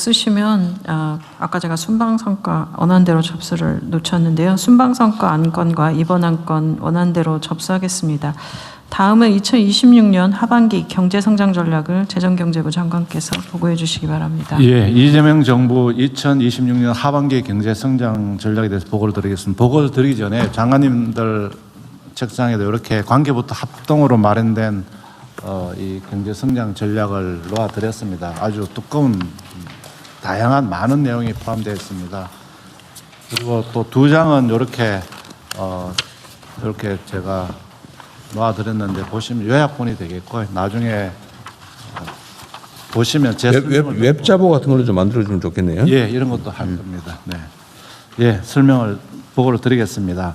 없으시면 아까 제가 순방성과 원안대로 접수를 놓쳤는데요. 순방성과 안건과 이번 안건 원안대로 접수하겠습니다. 다음은 2026년 하반기 경제성장 전략을 재정경제부 장관께서 보고해 주시기 바랍니다. 예, 이재명 정부 2026년 하반기 경제성장 전략에 대해서 보고를 드리겠습니다. 보고를 드리기 전에 장관님들 책상에도 이렇게 관계부터 합동으로 마련된 이 경제성장 전략을 놓아드렸습니다. 아주 두꺼운 다양한 많은 내용이 포함되어 있습니다. 그리고 또 두 장은 이렇게 제가 놓아드렸는데 보시면 요약본이 되겠고 나중에 보시면 제 웹자보 같은 걸로 좀 만들어주면 좋겠네요. 예, 이런 것도 할 겁니다. 네, 예, 보고를 드리겠습니다.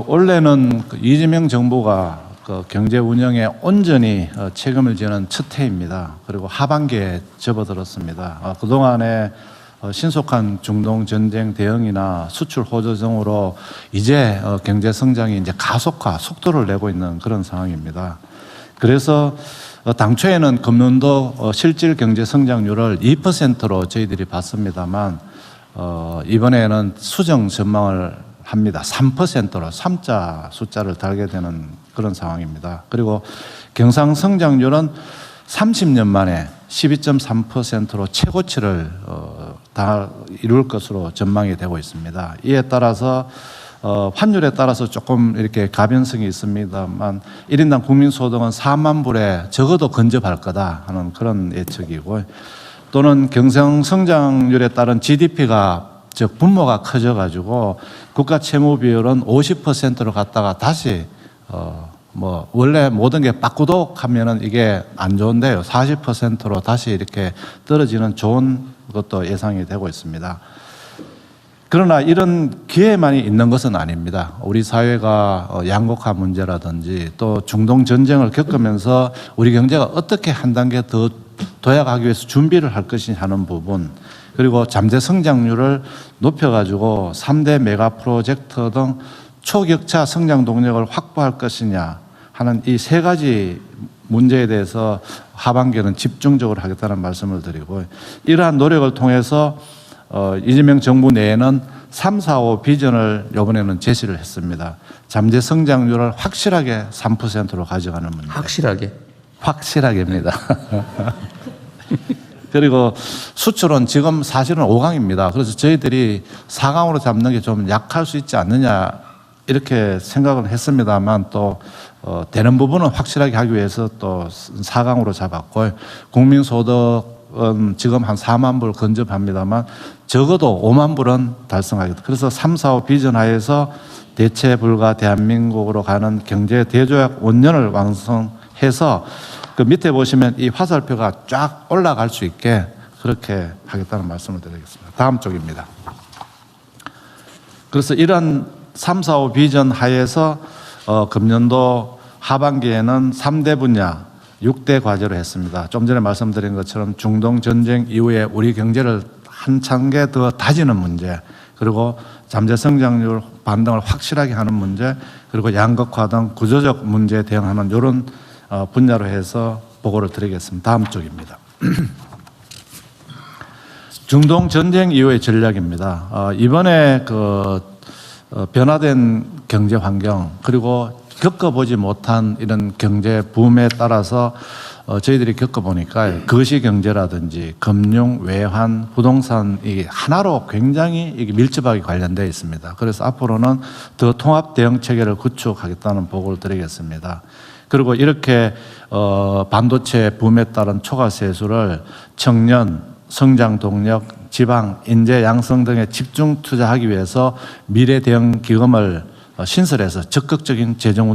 원래는 이재명 정부가 경제 운영에 온전히 책임을 지는 첫 해입니다. 그리고 하반기에 접어들었습니다. 그동안에 신속한 중동 전쟁 대응이나 수출 호조 등으로 이제 경제 성장이 이제 가속화 속도를 내고 있는 그런 상황입니다. 그래서 당초에는 금년도 실질 경제 성장률을 2%로 저희들이 봤습니다만 이번에는 수정 전망을 합니다. 3%로 3자 숫자를 달게 되는 그런 상황입니다. 그리고 경상성장률은 30년 만에 12.3%로 최고치를 다 이룰 것으로 전망이 되고 있습니다. 이에 따라서 환율에 따라서 조금 이렇게 가변성이 있습니다만 1인당 국민소득은 4만 불에 적어도 근접할 거다 하는 그런 예측이고 또는 경상성장률에 따른 GDP가 즉 분모가 커져가지고 국가 채무 비율은 50%로 갔다가 다시 원래 모든 게 빠꾸독하면은 이게 안 좋은데요. 40%로 다시 이렇게 떨어지는 좋은 것도 예상이 되고 있습니다. 그러나 이런 기회만이 있는 것은 아닙니다. 우리 사회가 양극화 문제라든지 또 중동 전쟁을 겪으면서 우리 경제가 어떻게 한 단계 더 도약하기 위해서 준비를 할 것이냐 하는 부분 그리고 잠재 성장률을 높여가지고 3대 메가 프로젝트 등 초격차 성장 동력을 확보할 것이냐 하는 이 세 가지 문제에 대해서 하반기에는 집중적으로 하겠다는 말씀을 드리고 이러한 노력을 통해서 이재명 정부 내에는 3, 4, 5 비전을 이번에는 제시를 했습니다. 잠재 성장률을 확실하게 3%로 가져가는 문제. 확실하게? 확실하게입니다. 그리고 수출은 지금 사실은 5강입니다. 그래서 저희들이 4강으로 잡는 게 좀 약할 수 있지 않느냐 이렇게 생각을 했습니다만 또 되는 부분은 확실하게 하기 위해서 또 4강으로 잡았고 국민소득은 지금 한 4만 불 근접합니다만 적어도 5만 불은 달성하겠다. 그래서 3, 4, 5 비전 하에서 대체 불가 대한민국으로 가는 경제 대조약 원년을 완성해서 그 밑에 보시면 이 화살표가 쫙 올라갈 수 있게 그렇게 하겠다는 말씀을 드리겠습니다. 다음 쪽입니다. 그래서 이런 3, 4, 5 비전 하에서 금년도 하반기에는 3대 분야 6대 과제로 했습니다. 좀 전에 말씀드린 것처럼 중동 전쟁 이후에 우리 경제를 한 단계 더 다지는 문제 그리고 잠재 성장률 반등을 확실하게 하는 문제 그리고 양극화 등 구조적 문제에 대응하는 이런 분야로 해서 보고를 드리겠습니다. 다음 쪽입니다. 중동 전쟁 이후의 전략입니다. 이번에 변화된 경제 환경 그리고 겪어보지 못한 이런 경제 붐에 따라서 저희들이 겪어보니까 거시 경제라든지 금융, 외환, 부동산 이 하나로 굉장히 이게 밀접하게 관련되어 있습니다. 그래서 앞으로는 더 통합 대응 체계를 구축하겠다는 보고를 드리겠습니다. 그리고 이렇게 반도체 붐에 따른 초과 세수를 청년, 성장 동력, 지방, 인재 양성 등에 집중 투자하기 위해서 미래 대응 기금을 신설해서 적극적인 재정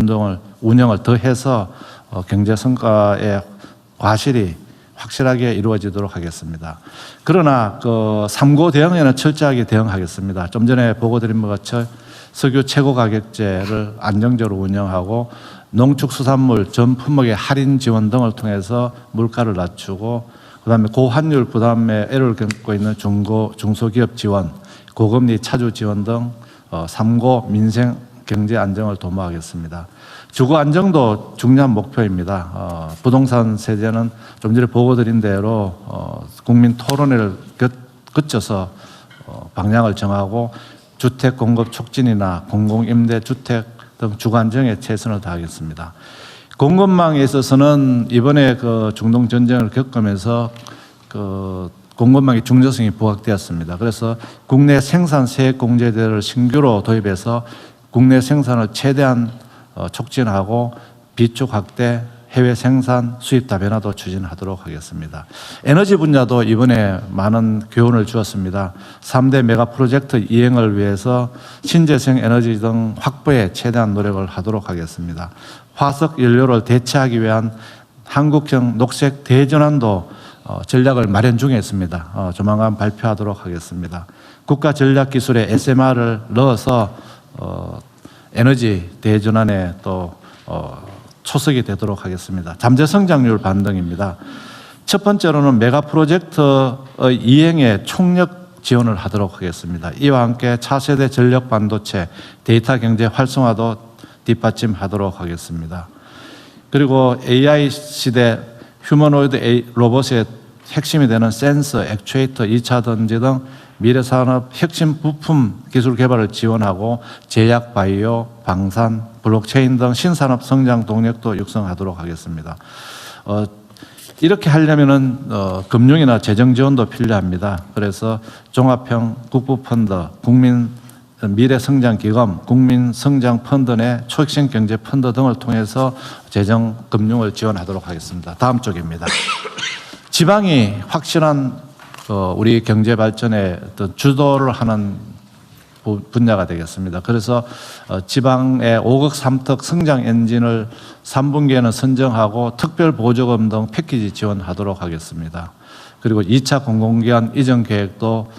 운영을 더해서 경제 성과의 과실이 확실하게 이루어지도록 하겠습니다. 그러나 3고 대응에는 철저하게 대응하겠습니다. 좀 전에 보고 드린 것처럼 석유 최고 가격제를 안정적으로 운영하고 농축수산물 전 품목의 할인 지원 등을 통해서 물가를 낮추고 그다음에 고환율 부담에 애를 겪고 있는 중소기업 지원, 고금리 차주 지원 등 3고 민생 경제 안정을 도모하겠습니다. 주거 안정도 중요한 목표입니다. 부동산 세제는 좀 전에 보고 드린 대로 국민 토론회를 거쳐서 방향을 정하고 주택 공급 촉진이나 공공임대주택 등 주거 안정에 최선을 다하겠습니다. 공급망에 있어서는 이번에 그 중동 전쟁을 겪으면서 그 공급망의 중저성이 부각되었습니다. 그래서 국내 생산 세액 공제제를 신규로 도입해서 국내 생산을 최대한 촉진하고 비축 확대, 해외 생산, 수입 다변화도 추진하도록 하겠습니다. 에너지 분야도 이번에 많은 교훈을 주었습니다. 3대 메가 프로젝트 이행을 위해서 신재생 에너지 등 확보에 최대한 노력을 하도록 하겠습니다. 화석 연료를 대체하기 위한 한국형 녹색 대전환도 전략을 마련 중에 있습니다. 조만간 발표하도록 하겠습니다. 국가전략기술에 SMR을 넣어서 에너지 대전환에 또 초석이 되도록 하겠습니다. 잠재 성장률 반등입니다. 첫 번째로는 메가 프로젝트의 이행에 총력 지원을 하도록 하겠습니다. 이와 함께 차세대 전력 반도체, 데이터 경제 활성화도 뒷받침하도록 하겠습니다. 그리고 AI 시대 휴머노이드 로봇의 핵심이 되는 센서, 액추에이터, 2차 전지 등 미래 산업 핵심 부품 기술 개발을 지원하고 제약, 바이오, 방산, 블록체인 등 신산업 성장 동력도 육성하도록 하겠습니다. 이렇게 하려면은 금융이나 재정 지원도 필요합니다. 그래서 종합형 국부펀드, 국민 미래성장기금, 국민성장펀드 내 초핵심 경제펀드 등을 통해서 재정 금융을 지원하도록 하겠습니다. 다음 쪽입니다. 지방이 확실한 우리 경제 발전에 주도를 하는 분야가 되겠습니다. 그래서 지방의 5급 3특 성장 엔진을 3분기에는 선정하고 특별 보조금 등 패키지 지원하도록 하겠습니다. 그리고 2차 공공기관 이전 계획도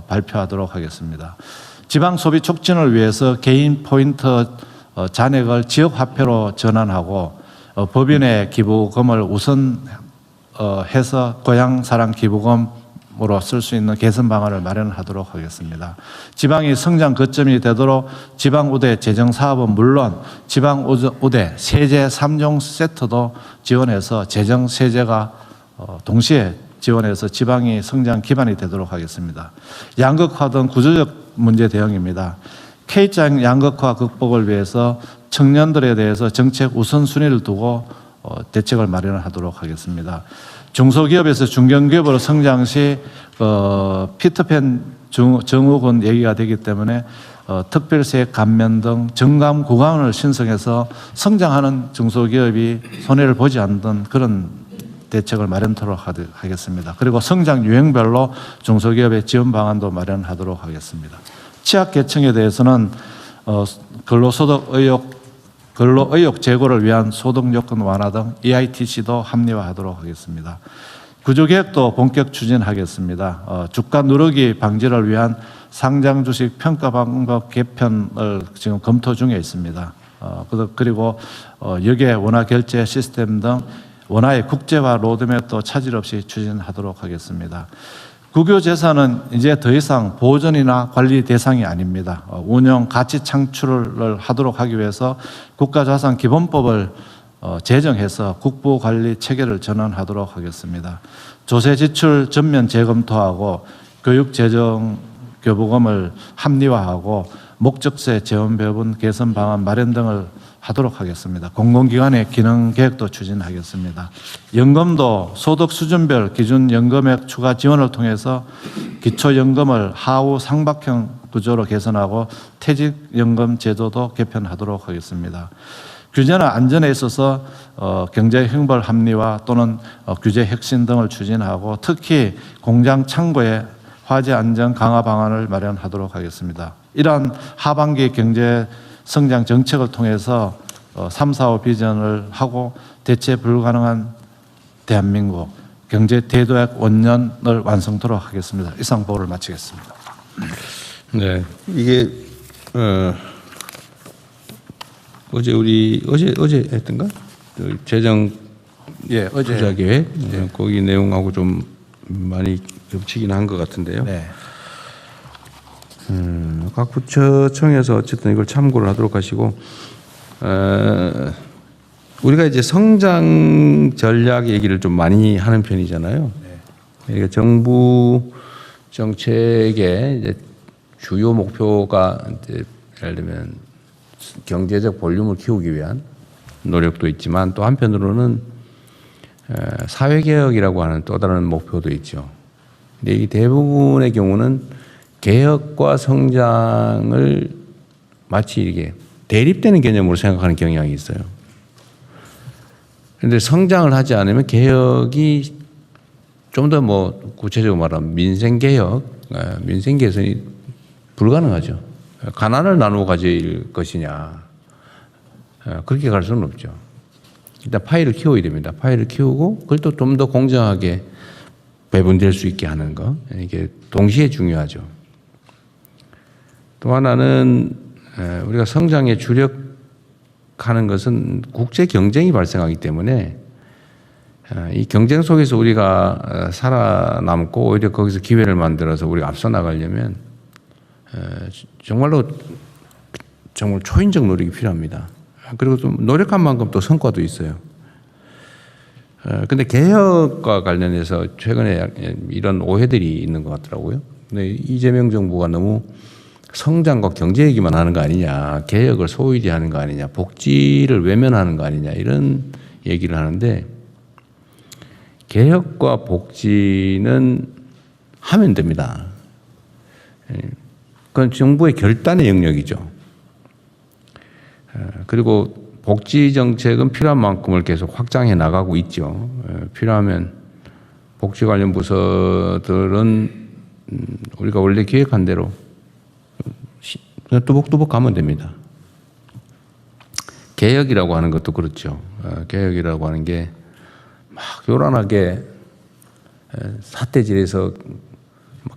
발표하도록 하겠습니다. 지방 소비 촉진을 위해서 개인 포인트 잔액을 지역 화폐로 전환하고 법인의 기부금을 우선 해서 고향 사랑 기부금으로 쓸 수 있는 개선 방안을 마련하도록 하겠습니다. 지방이 성장 거점이 되도록 지방 우대 재정 사업은 물론 지방 우대 세제 3종 세트도 지원해서 재정 세제가 동시에 지원해서 지방이 성장 기반이 되도록 하겠습니다. 양극화 등 구조적 문제 대응입니다. K자 양극화 극복을 위해서 청년들에 대해서 정책 우선순위를 두고 대책을 마련하도록 하겠습니다. 중소기업에서 중견기업으로 성장 시 피터팬 증후군 얘기가 되기 때문에 특별세 감면 등 정감 구간을 신설해서 성장하는 중소기업이 손해를 보지 않는 그런 대책을 마련하도록 하겠습니다. 그리고 성장 유형별로 중소기업의 지원 방안도 마련하도록 하겠습니다. 취약계층에 대해서는 근로의욕 제고를 위한 소득요건 완화 등 EITC도 합리화하도록 하겠습니다. 구조개혁도 본격 추진하겠습니다. 주가 누르기 방지를 위한 상장주식 평가 방법 개편을 지금 검토 중에 있습니다. 그리고 여기에 원화 결제 시스템 등 원화의 국제화 로드맵도 차질 없이 추진하도록 하겠습니다. 국유재산은 이제 더 이상 보존이나 관리 대상이 아닙니다. 운영 가치 창출을 하도록 하기 위해서 국가자산기본법을 제정해서 국부관리 체계를 전환하도록 하겠습니다. 조세지출 전면 재검토하고 교육재정교부금을 합리화하고 목적세 재원 배분 개선 방안 마련 등을 하도록 하겠습니다. 공공기관의 기능 계획도 추진하겠습니다. 연금도 소득 수준별 기준 연금액 추가 지원을 통해서 기초연금을 하우 상박형 구조로 개선하고 퇴직연금 제도도 개편하도록 하겠습니다. 규제나 안전에 있어서 경제 형벌 합리화 또는 규제 혁신 등을 추진하고 특히 공장 창고의 화재 안전 강화 방안을 마련하도록 하겠습니다. 이러한 하반기 경제 성장 정책을 통해서 3, 4, 5 비전을 하고 대체 불가능한 대한민국 경제 대도약 원년을 완성토록 하겠습니다. 이상 보고를 마치겠습니다. 네, 이게 어제 했던가? 재정 어제 투자 계획 거기 내용하고 좀 많이 겹치긴 한 것 같은데요. 네. 각 부처청에서 어쨌든 이걸 참고를 하도록 하시고 우리가 이제 성장 전략 얘기를 좀 많이 하는 편이잖아요. 그러니까 정부 정책의 이제 주요 목표가 이제 예를 들면 경제적 볼륨을 키우기 위한 노력도 있지만 또 한편으로는 사회개혁이라고 하는 또 다른 목표도 있죠. 근데 이 대부분의 경우는 개혁과 성장을 마치 이게 대립되는 개념으로 생각하는 경향이 있어요. 그런데 성장을 하지 않으면 개혁이 좀 더 뭐 구체적으로 말하면 민생개혁, 민생 개선이 불가능하죠. 가난을 나누어 가질 것이냐. 그렇게 갈 수는 없죠. 일단 파이를 키워야 됩니다. 파이를 키우고 그걸 또 좀 더 공정하게 배분될 수 있게 하는 거. 이게 동시에 중요하죠. 또 하나는 우리가 성장에 주력하는 것은 국제 경쟁이 발생하기 때문에 이 경쟁 속에서 우리가 살아남고 오히려 거기서 기회를 만들어서 우리가 앞서 나가려면 정말로 정말 초인적 노력이 필요합니다. 그리고 좀 노력한 만큼 또 성과도 있어요. 근데 개혁과 관련해서 최근에 이런 오해들이 있는 것 같더라고요. 근데 이재명 정부가 너무 성장과 경제 얘기만 하는 거 아니냐, 개혁을 소홀히 하는 거 아니냐, 복지를 외면하는 거 아니냐 이런 얘기를 하는데 개혁과 복지는 하면 됩니다. 그건 정부의 결단의 영역이죠. 그리고 복지 정책은 필요한 만큼을 계속 확장해 나가고 있죠. 필요하면 복지 관련 부서들은 우리가 원래 기획한 대로 그냥 뚜벅뚜벅 가면 됩니다. 개혁이라고 하는 것도 그렇죠. 개혁이라고 하는 게 막 요란하게 사태질에서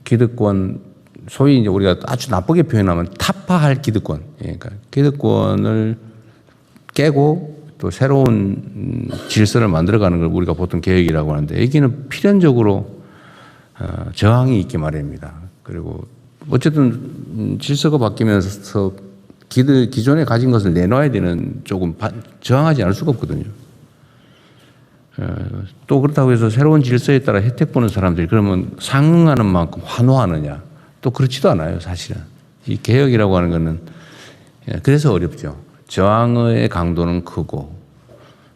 기득권, 소위 이제 우리가 아주 나쁘게 표현하면 타파할 기득권, 그러니까 기득권을 깨고 또 새로운 질서를 만들어가는 걸 우리가 보통 개혁이라고 하는데 여기는 필연적으로 저항이 있게 마련입니다. 그리고 어쨌든 질서가 바뀌면서 기존에 가진 것을 내놔야 되는 조금 저항하지 않을 수가 없거든요. 또 그렇다고 해서 새로운 질서에 따라 혜택 보는 사람들이 그러면 상응하는 만큼 환호하느냐? 또 그렇지도 않아요, 사실은. 이 개혁이라고 하는 거는 그래서 어렵죠. 저항의 강도는 크고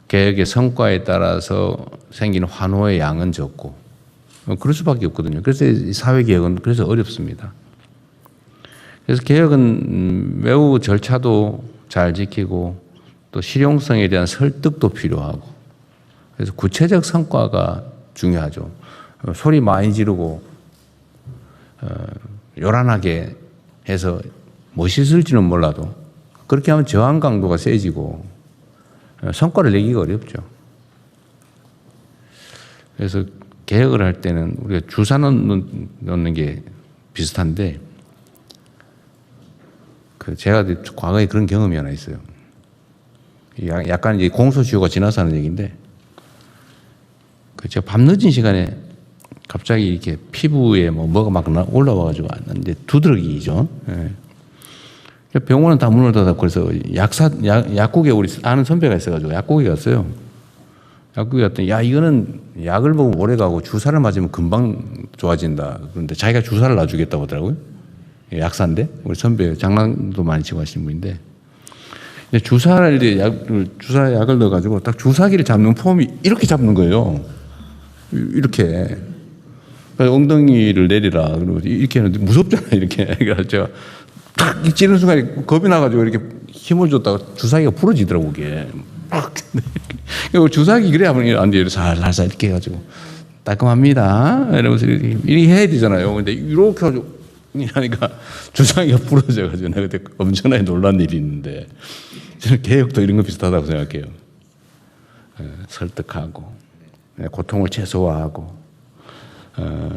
개혁의 성과에 따라서 생기는 환호의 양은 적고 그럴 수밖에 없거든요. 그래서 이 사회개혁은 그래서 어렵습니다. 그래서 개혁은 매우 절차도 잘 지키고 또 실용성에 대한 설득도 필요하고 그래서 구체적 성과가 중요하죠. 소리 많이 지르고 요란하게 해서 멋있을지는 몰라도 그렇게 하면 저항 강도가 세지고 성과를 내기가 어렵죠. 그래서 개혁을 할 때는 우리가 주사 넣는 게 비슷한데 제가 과거에 그런 경험이 하나 있어요. 약간 이제 공소시효가 지나서 하는 얘기인데 제가 밤늦은 시간에 갑자기 이렇게 피부에 뭐가 막 올라와가지고 이제 두드러기죠. 예. 병원은 다 문을 닫았고 그래서 약국에 우리 아는 선배가 있어가지고 약국에 갔어요. 약국에 갔더니 야 이거는 약을 먹으면 오래 가고 주사를 맞으면 금방 좋아진다. 그런데 자기가 주사를 놔주겠다고 하더라고요. 약사인데 우리 선배 장난도 많이 치고 하시는 분인데 주사를 주사약을 넣어가지고 딱 주사기를 잡는 폼이 이렇게 잡는 거예요. 이렇게 엉덩이를 내리라 그러고 이렇게 하는데 무섭잖아요. 이렇게 그래서 제가 탁 찌르는 순간에 겁이 나가지고 이렇게 힘을 줬다가 주사기가 부러지더라고 그게. 주사기 그래야 안 돼요. 살살 이렇게 해가지고 따끔합니다. 이러면서 이렇게 해야 되잖아요. 근데 이렇게 해가지고 하니까 주사기가 부러져가지고 내가 그때 엄청나게 놀란 일이 있는데 저는 개혁도 이런 거 비슷하다고 생각해요. 설득하고 고통을 최소화하고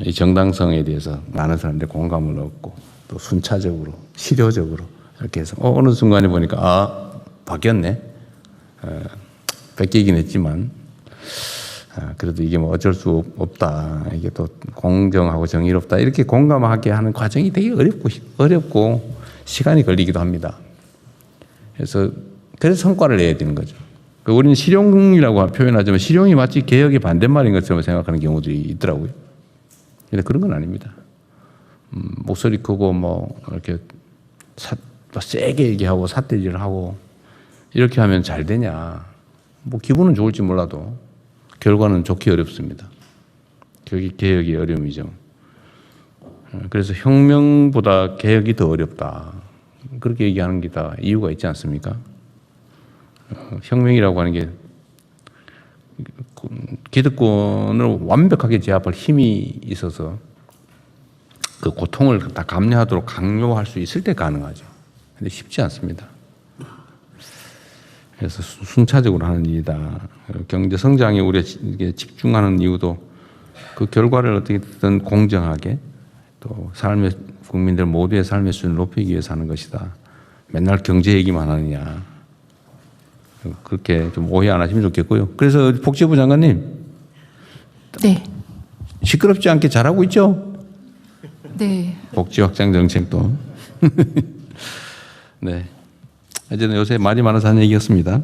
이 정당성에 대해서 많은 사람들이 공감을 얻고 또 순차적으로 실효적으로 이렇게 해서 어느 순간에 보니까 바뀌었네. 뺏기긴 했지만 그래도 이게 뭐 어쩔 수 없다. 이게 또 공정하고 정의롭다. 이렇게 공감하게 하는 과정이 되게 어렵고 시간이 걸리기도 합니다. 그래서 그래서 성과를 내야 되는 거죠. 그러니까 우리는 실용이라고 표현하지만 실용이 마치 개혁의 반대말인 것처럼 생각하는 경우들이 있더라고요. 근데 그런 건 아닙니다. 목소리 크고 뭐 이렇게 세게 얘기하고 삿대질을 하고 이렇게 하면 잘 되냐? 뭐 기분은 좋을지 몰라도 결과는 좋기 어렵습니다. 그게 개혁이 어려움이죠. 그래서 혁명보다 개혁이 더 어렵다. 그렇게 얘기하는 게 다 이유가 있지 않습니까? 혁명이라고 하는 게 기득권을 완벽하게 제압할 힘이 있어서 그 고통을 다 감내하도록 강요할 수 있을 때 가능하죠. 근데 쉽지 않습니다. 그래서 순차적으로 하는 일이다. 경제 성장에 우리가 집중하는 이유도 그 결과를 어떻게든 공정하게 또 삶의 국민들 모두의 삶의 수준을 높이기 위해서 하는 것이다. 맨날 경제 얘기만 하느냐. 그렇게 좀 오해 안 하시면 좋겠고요. 그래서 복지부 장관님. 네. 시끄럽지 않게 잘하고 있죠? 네. 복지 확장 정책도. 네. 어쨌든 요새 말이 많아서 하는 얘기였습니다.